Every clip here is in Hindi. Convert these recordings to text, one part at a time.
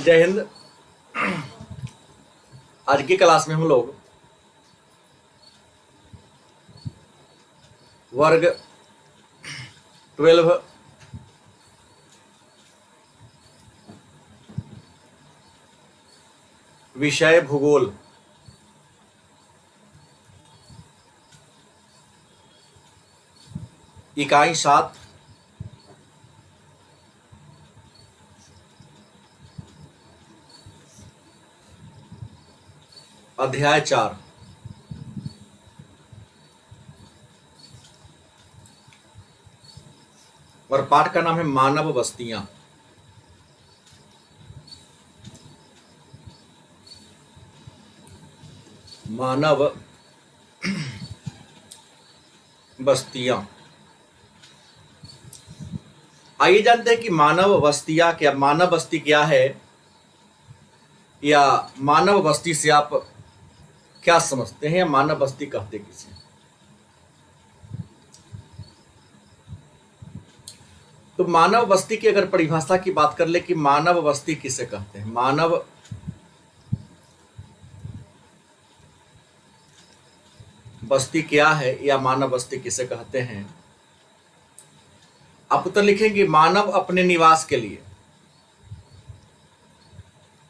जय हिंद। आज की क्लास में हम लोग वर्ग 12 विषय भूगोल इकाई 7 अध्याय 4 और पाठ का नाम है मानव बस्तियां। मानव बस्तियां। आइए जानते हैं कि मानव बस्तियां क्या, मानव बस्ती क्या है, या मानव बस्ती से आप क्या समझते हैं, या मानव बस्ती कहते किसे। तो मानव बस्ती की अगर परिभाषा की बात कर ले कि मानव बस्ती किसे कहते हैं, मानव बस्ती क्या है या मानव बस्ती किसे कहते हैं, आप उत्तर लिखेंगे मानव अपने निवास के लिए,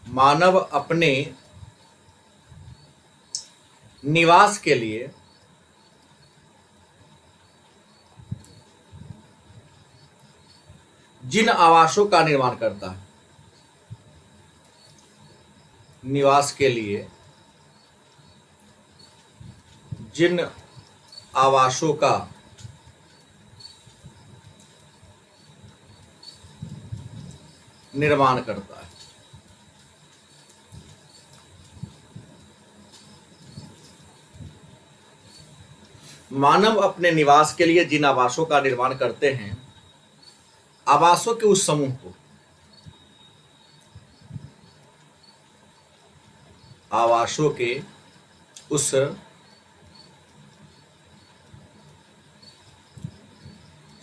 मानव अपने निवास के लिए जिन आवासों का निर्माण करता है, निवास के लिए जिन आवासों का निर्माण करता है। मानव अपने निवास के लिए जिन आवासों का निर्माण करते हैं, आवासों के उस समूह को, आवासों के उस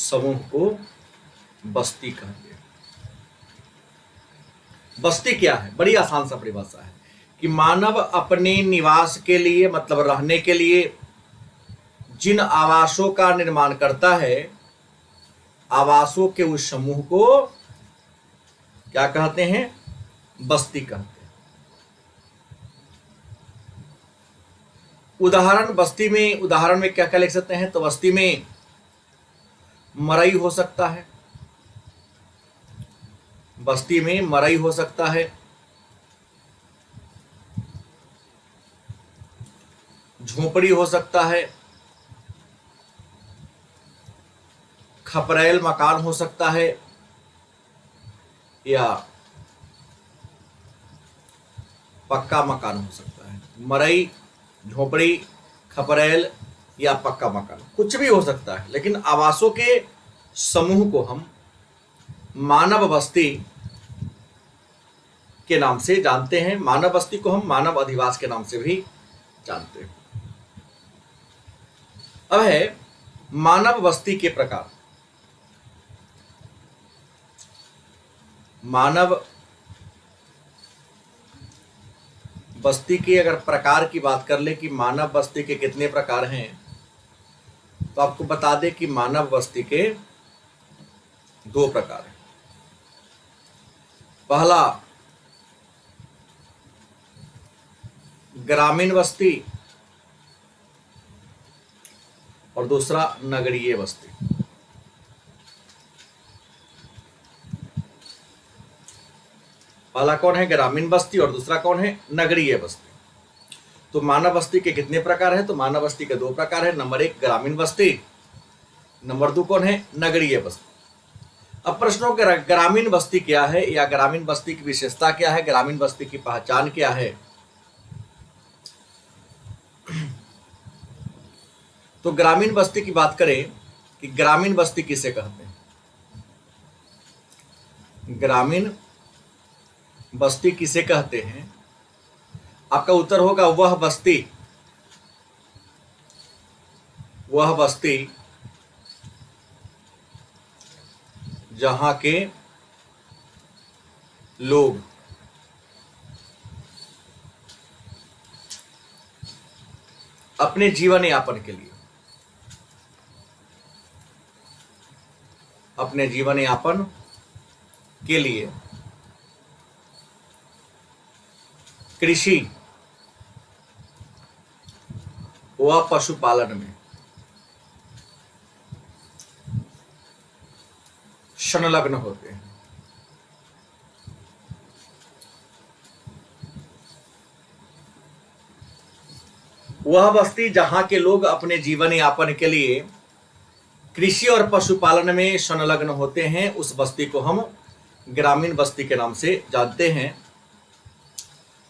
समूह को बस्ती कहते हैं। बस्ती क्या है, बड़ी आसान सा परिभाषा है कि मानव अपने निवास के लिए मतलब रहने के लिए जिन आवासों का निर्माण करता है, आवासों के उस समूह को क्या कहते हैं, बस्ती कहते हैं। उदाहरण बस्ती में, उदाहरण में क्या क्या लिख सकते हैं, तो बस्ती में मरई हो सकता है, बस्ती में मरई हो सकता है, झोपड़ी हो सकता है, खपरेल मकान हो सकता है, या पक्का मकान हो सकता है। मरई, झोपड़ी, खपरेल या पक्का मकान कुछ भी हो सकता है, लेकिन आवासों के समूह को हम मानव बस्ती के नाम से जानते हैं। मानव बस्ती को हम मानव अधिवास के नाम से भी जानते हैं। अब है मानव बस्ती के प्रकार। मानव बस्ती की अगर प्रकार की बात कर ले कि मानव बस्ती के कितने प्रकार हैं, तो आपको बता दें कि मानव बस्ती के 2 प्रकार हैं। पहला ग्रामीण बस्ती और दूसरा नगरीय बस्ती। पहला कौन है, ग्रामीण बस्ती, और दूसरा कौन है, नगरीय बस्ती। तो मानव बस्ती के कितने प्रकार हैं, तो मानव बस्ती के 2 प्रकार है। नंबर 1 ग्रामीण बस्ती, नंबर 2 कौन है, नगरीय बस्ती। अब प्रश्नों के ग्रामीण बस्ती क्या है, या ग्रामीण बस्ती की विशेषता क्या है, ग्रामीण बस्ती की पहचान क्या है। तो ग्रामीण बस्ती की बात करें कि ग्रामीण बस्ती किसे कहते हैं, ग्रामीण बस्ती किसे कहते हैं, आपका उत्तर होगा वह बस्ती जहां के लोग अपने जीवन यापन के लिए, अपने जीवन यापन के लिए कृषि व पशुपालन में संलग्न होते हैं। वह बस्ती जहां के लोग अपने जीवन यापन के लिए कृषि और पशुपालन में संलग्न होते हैं, उस बस्ती को हम ग्रामीण बस्ती के नाम से जानते हैं।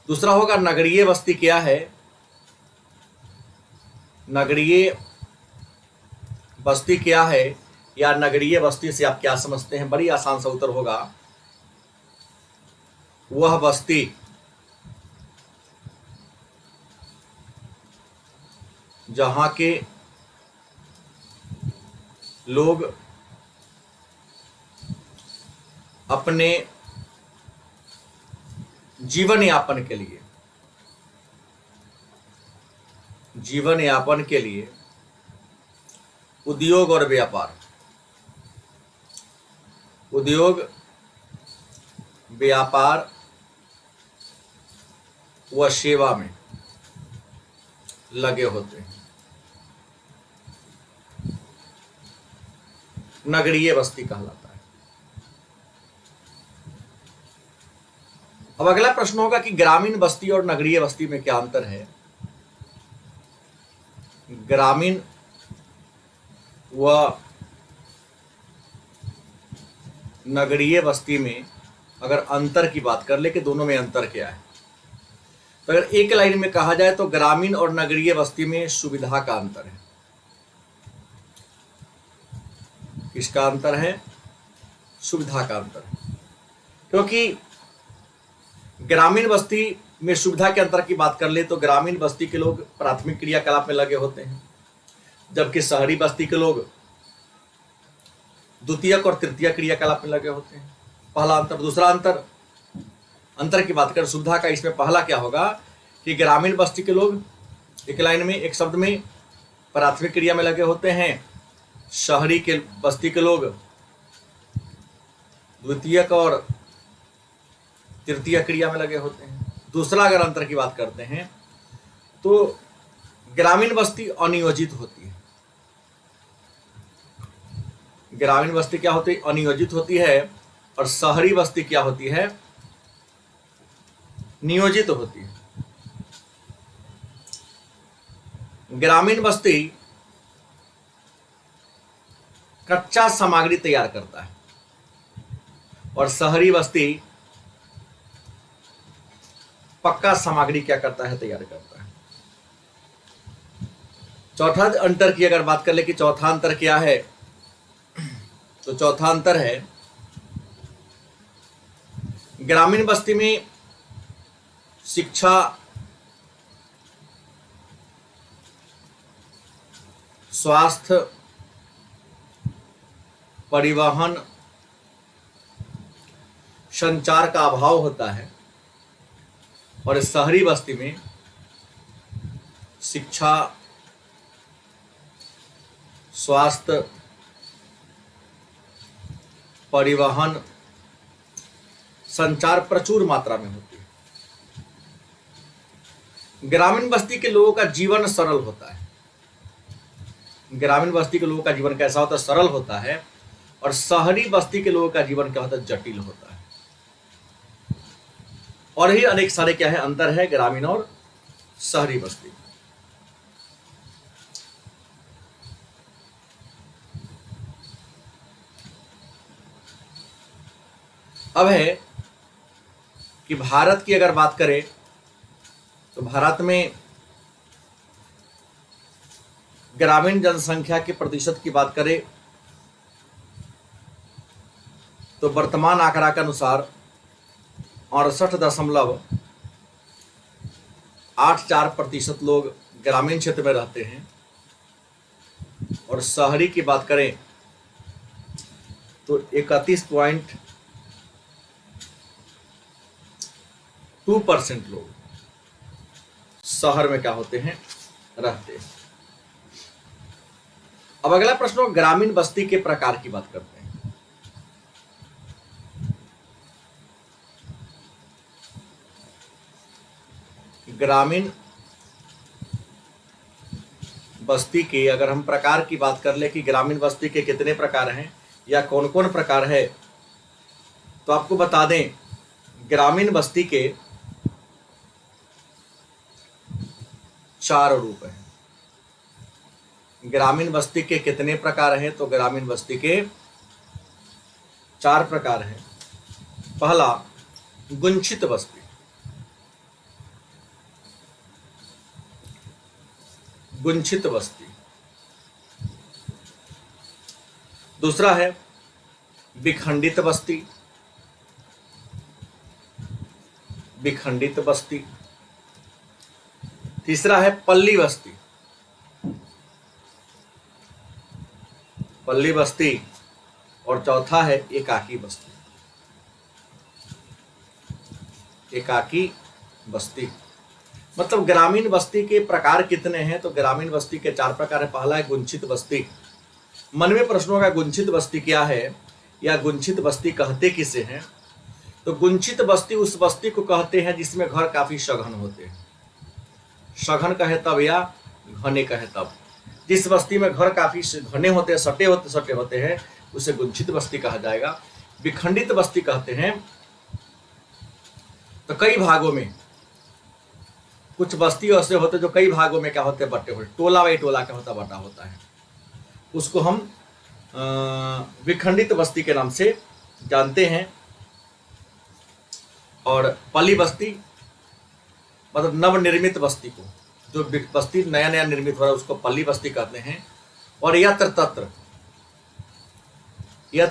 दूसरा होगा नगरीय बस्ती। क्या है नगरीय बस्ती? क्या है या नगरीय बस्ती से आप क्या समझते हैं? बड़ी आसान सा उत्तर होगा, वह बस्ती जहां के लोग अपने जीवन यापन के लिए उद्योग और व्यापार व सेवा में लगे होते हैं, नगरीय बस्ती कहलाता है। अब अगला प्रश्न होगा कि ग्रामीण बस्ती और नगरीय बस्ती में क्या अंतर है? ग्रामीण व नगरीय बस्ती में अगर अंतर की बात कर ले कि दोनों में अंतर क्या है, तो अगर एक लाइन में कहा जाए तो ग्रामीण और नगरीय बस्ती में सुविधा का अंतर है। किसका अंतर है? सुविधा का अंतर है। क्योंकि ग्रामीण बस्ती में सुविधा के अंतर की बात कर ले तो ग्रामीण बस्ती के लोग प्राथमिक क्रियाकलाप में लगे होते हैं, जबकि शहरी बस्ती के लोग द्वितीयक और तृतीयक क्रियाकलाप में लगे होते हैं। पहला अंतर। दूसरा अंतर की बात करें सुविधा का, इसमें पहला क्या होगा कि ग्रामीण बस्ती के लोग एक लाइन में, एक शब्द में प्राथमिक क्रिया में लगे होते हैं, शहरी के बस्ती के लोग द्वितीयक और तृतीय क्रिया में लगे होते हैं। दूसरा अगर अंतर की बात करते हैं तो ग्रामीण बस्ती अनियोजित होती है। ग्रामीण बस्ती क्या होती है? अनियोजित होती है। और शहरी बस्ती क्या होती है? नियोजित होती है। ग्रामीण बस्ती कच्चा सामग्री तैयार करता है और शहरी बस्ती पक्का सामग्री क्या करता है? तैयार करता है। चौथा अंतर की अगर बात कर ले कि चौथा अंतर क्या है, तो चौथा अंतर है ग्रामीण बस्ती में शिक्षा, स्वास्थ्य, परिवहन, संचार का अभाव होता है और शहरी बस्ती में शिक्षा, स्वास्थ्य, परिवहन, संचार प्रचुर मात्रा में होती है। ग्रामीण बस्ती के लोगों का जीवन सरल होता है। ग्रामीण बस्ती के लोगों का जीवन कैसा होता है? सरल होता है। और शहरी बस्ती के लोगों का जीवन क्या होता है? जटिल होता है। और ही अनेक सारे क्या है अंतर है ग्रामीण और शहरी बस्ती। अब है कि भारत की अगर बात करें तो भारत में ग्रामीण जनसंख्या के प्रतिशत की बात करें तो वर्तमान आंकड़ा के अनुसार 68.84% लोग ग्रामीण क्षेत्र में रहते हैं और शहरी की बात करें तो 31.2% लोग शहर में क्या होते हैं? रहते हैं। अब अगला प्रश्न, ग्रामीण बस्ती के प्रकार की बात करते हैं। ग्रामीण बस्ती के अगर हम प्रकार की बात कर ले कि ग्रामीण बस्ती के कितने प्रकार हैं या कौन कौन प्रकार है, तो आपको बता दें ग्रामीण बस्ती के 4 रूप हैं। ग्रामीण बस्ती के कितने प्रकार हैं, तो ग्रामीण बस्ती के 4 प्रकार हैं। पहला, गुंचित बस्ती। गुंचित बस्ती। दूसरा है विखंडित बस्ती। विखंडित बस्ती। तीसरा है पल्ली बस्ती। पल्ली बस्ती। और चौथा है एकाकी बस्ती। एकाकी बस्ती। मतलब ग्रामीण बस्ती के प्रकार कितने हैं, तो ग्रामीण बस्ती के 4 प्रकार है। पहला है गुंचित बस्ती। मन में प्रश्न होगा गुंचित बस्ती क्या है या गुंचित बस्ती कहते किसे हैं। तो गुंचित बस्ती उस बस्ती को कहते हैं जिसमें घर काफी सघन होते हैं। सघन कहे तब या घने कहे तब। जिस बस्ती में घर काफी घने होते हैं, सटे होते हैं, उसे गुंचित बस्ती कहा जाएगा। विखंडित बस्ती कहते हैं तो कई भागों में, कुछ बस्ती ऐसे होते जो कई भागों में क्या होते हैं, बटे हुए, टोला बाई टोला क्या होता बटा होता है, उसको हम विखंडित बस्ती के नाम से जानते हैं। और पल्ली बस्ती मतलब नवनिर्मित बस्ती को, जो बस्ती नया नया निर्मित हो रहा है उसको पल्ली बस्ती कहते हैं। और यत्र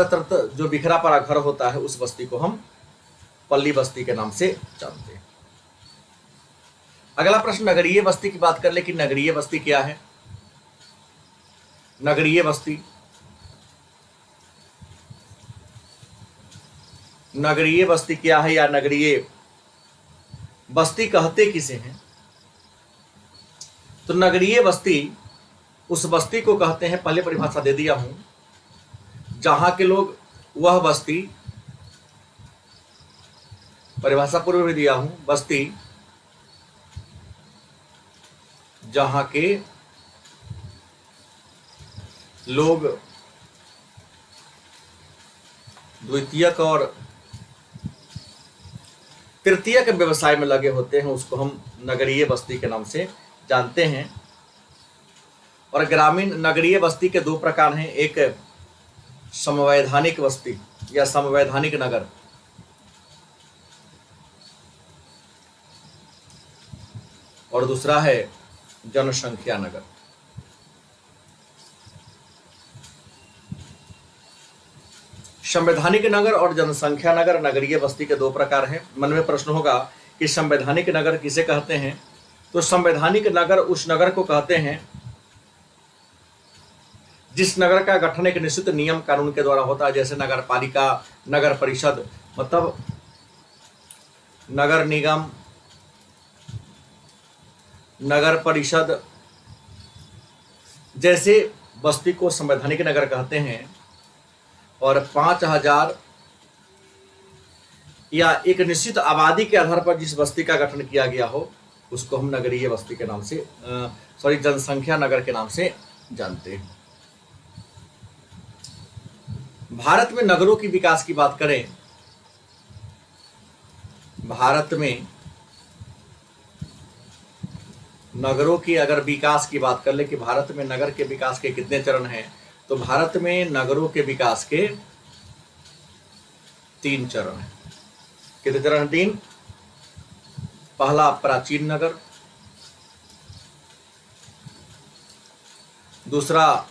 तत्र जो बिखरा पड़ा घर होता है उस बस्ती को हम पल्ली बस्ती के नाम से जानते हैं। अगला प्रश्न, नगरीय बस्ती की बात कर ले कि नगरीय बस्ती क्या है। नगरीय बस्ती, नगरीय बस्ती क्या है या नगरीय बस्ती कहते किसे हैं। तो नगरीय बस्ती उस बस्ती को कहते हैं, पहले परिभाषा दे दिया हूं, जहां के लोग, वह बस्ती, परिभाषा पूर्व भी दिया हूं, बस्ती जहां के लोग द्वितीयक और तृतीयक व्यवसाय में लगे होते हैं, उसको हम नगरीय बस्ती के नाम से जानते हैं। और ग्रामीण नगरीय बस्ती के 2 प्रकार हैं, एक समवैधानिक बस्ती या समवैधानिक नगर, और दूसरा है जनसंख्या नगर। संवैधानिक नगर और जनसंख्या नगर नगरीय बस्ती के 2 प्रकार हैं। मन में प्रश्न होगा कि संवैधानिक नगर किसे कहते हैं। तो संवैधानिक नगर उस नगर को कहते हैं जिस नगर का गठन एक निश्चित नियम कानून के द्वारा होता है, जैसे नगर पालिका, नगर परिषद, मतलब नगर निगम, नगर परिषद जैसे बस्ती को संवैधानिक नगर कहते हैं। और 5000 या एक निश्चित आबादी के आधार पर जिस बस्ती का गठन किया गया हो उसको हम नगरीय बस्ती के नाम से, जनसंख्या नगर के नाम से जानते हैं। भारत में नगरों की विकास की बात करें, भारत में नगरों की अगर विकास की बात कर ले कि भारत में नगर के विकास के कितने चरण हैं, तो भारत में नगरों के विकास के 3 चरण हैं। कितने चरण? 3। पहला प्राचीन नगर, दूसरा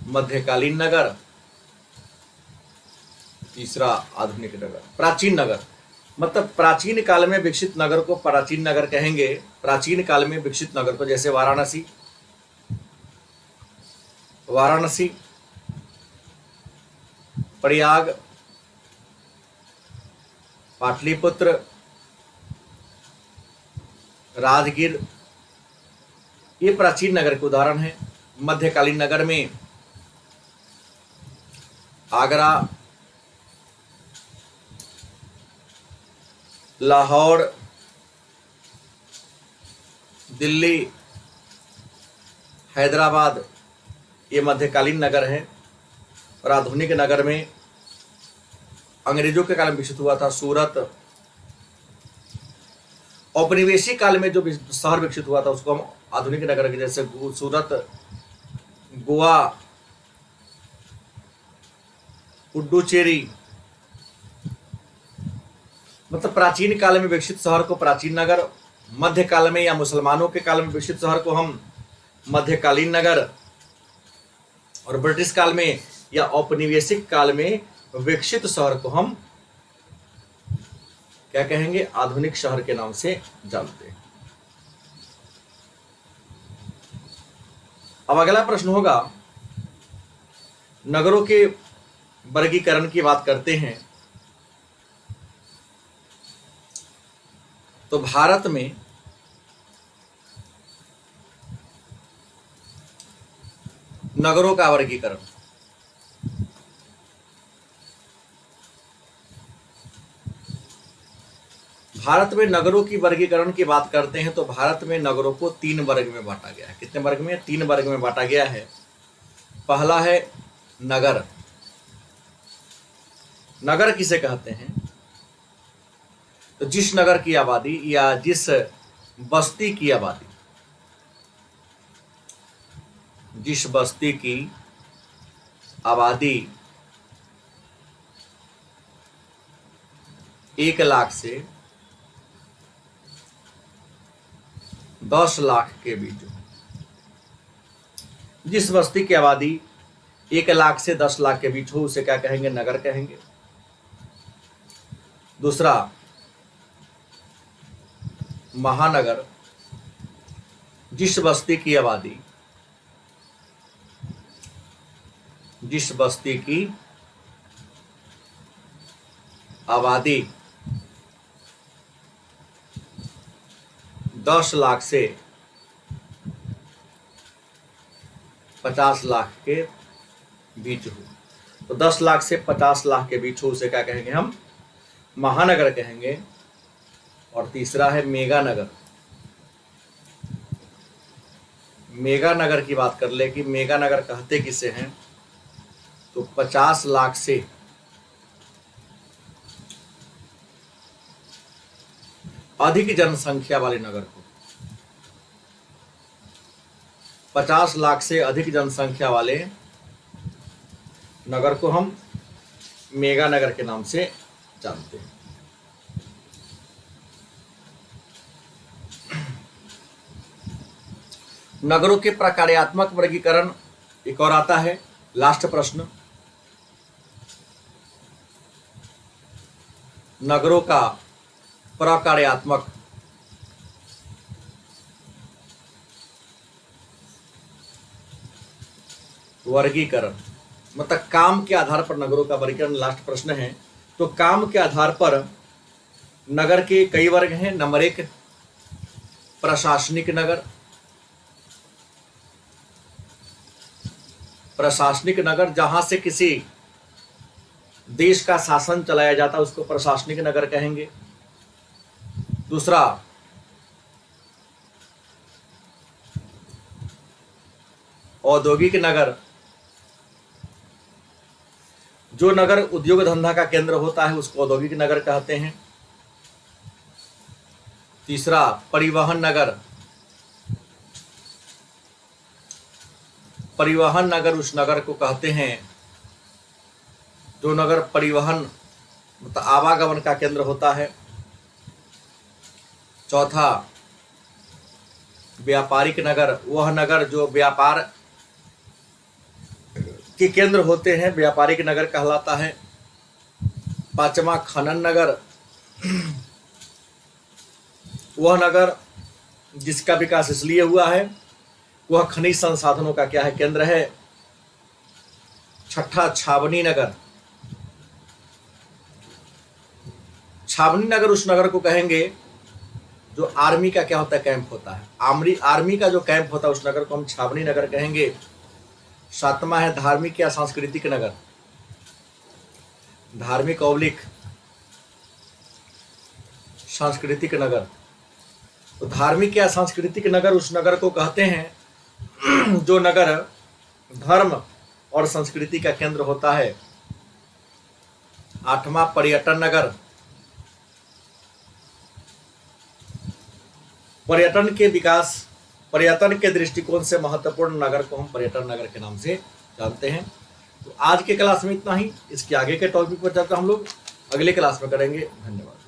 मध्यकालीन नगर, तीसरा आधुनिक नगर। प्राचीन नगर मतलब प्राचीन काल में विकसित नगर को प्राचीन नगर कहेंगे। प्राचीन काल में विकसित नगर को जैसे वाराणसी, प्रयाग, पाटलिपुत्र, राजगीर, ये प्राचीन नगर के उदाहरण है। मध्यकालीन नगर में आगरा, लाहौर, दिल्ली, हैदराबाद, ये मध्यकालीन नगर है। और आधुनिक नगर में अंग्रेजों के काल में विकसित हुआ था सूरत। औपनिवेशिक काल में जो शहर विकसित हुआ था उसको हम आधुनिक नगर के, जैसे सूरत, गोवा, पुडुचेरी, मतलब प्राचीन काल में विकसित शहर को प्राचीन नगर, मध्य काल में या मुसलमानों के काल में विकसित शहर को हम मध्यकालीन नगर, और ब्रिटिश काल में या औपनिवेशिक काल में विकसित शहर को हम क्या कहेंगे, आधुनिक शहर के नाम से जानते हैं। अब अगला प्रश्न होगा, नगरों के वर्गीकरण की बात करते हैं तो भारत में नगरों का वर्गीकरण, भारत में नगरों की वर्गीकरण की बात करते हैं तो भारत में नगरों को 3 वर्ग में बांटा गया है। कितने वर्ग में? 3 वर्ग में बांटा गया है। पहला है नगर। नगर किसे कहते हैं? तो जिस नगर की आबादी या जिस बस्ती की आबादी, जिस बस्ती की आबादी 1 लाख से 10 लाख के बीच, जिस बस्ती की आबादी 1 लाख से 10 लाख के बीच हो उसे क्या कहेंगे? नगर कहेंगे। दूसरा महानगर, जिस बस्ती की आबादी 10 लाख से 50 लाख के बीच हो, तो 10 लाख से 50 लाख के बीच हो उसे क्या कहेंगे? हम महानगर कहेंगे। और तीसरा है मेगा नगर। मेगा नगर की बात कर ले कि मेगा नगर कहते किसे हैं, तो 50 लाख से अधिक जनसंख्या वाले नगर को, 50 लाख से अधिक जनसंख्या वाले नगर को हम मेगा नगर के नाम से जानते हैं। नगरों के प्रकार्यात्मक वर्गीकरण एक और आता है, लास्ट प्रश्न। नगरों का प्रकार्यात्मक वर्गीकरण, मतलब काम के आधार पर नगरों का वर्गीकरण, लास्ट प्रश्न है। तो काम के आधार पर नगर के कई वर्ग हैं। नंबर 1 प्रशासनिक नगर। प्रशासनिक नगर जहां से किसी देश का शासन चलाया जाता है उसको प्रशासनिक नगर कहेंगे। दूसरा औद्योगिक नगर, जो नगर उद्योग धंधा का केंद्र होता है उसको औद्योगिक नगर कहते हैं। तीसरा परिवहन नगर। परिवहन नगर उस नगर को कहते हैं जो नगर परिवहन मतलब आवागमन का केंद्र होता है। चौथा व्यापारिक नगर, वह नगर जो व्यापार के केंद्र होते हैं व्यापारिक नगर कहलाता है। पांचवा खनन नगर, वह नगर जिसका विकास इसलिए हुआ है वह खनिज संसाधनों का क्या है? केंद्र है। छठा छावनी नगर। छावनी नगर उस नगर को कहेंगे जो आर्मी का क्या होता है, कैंप होता है, आर्मी का जो कैंप होता है उस नगर को हम छावनी नगर कहेंगे। 7वां है धार्मिक या सांस्कृतिक नगर, धार्मिक ऑब्लिक सांस्कृतिक नगर। तो धार्मिक या सांस्कृतिक नगर उस नगर को कहते हैं जो नगर धर्म और संस्कृति का केंद्र होता है। 8वां पर्यटन नगर, पर्यटन के विकास, पर्यटन के दृष्टिकोण से महत्वपूर्ण नगर को हम पर्यटन नगर के नाम से जानते हैं। तो आज के क्लास में इतना ही। इसके आगे के टॉपिक पर चर्चा हम लोग अगले क्लास में करेंगे। धन्यवाद।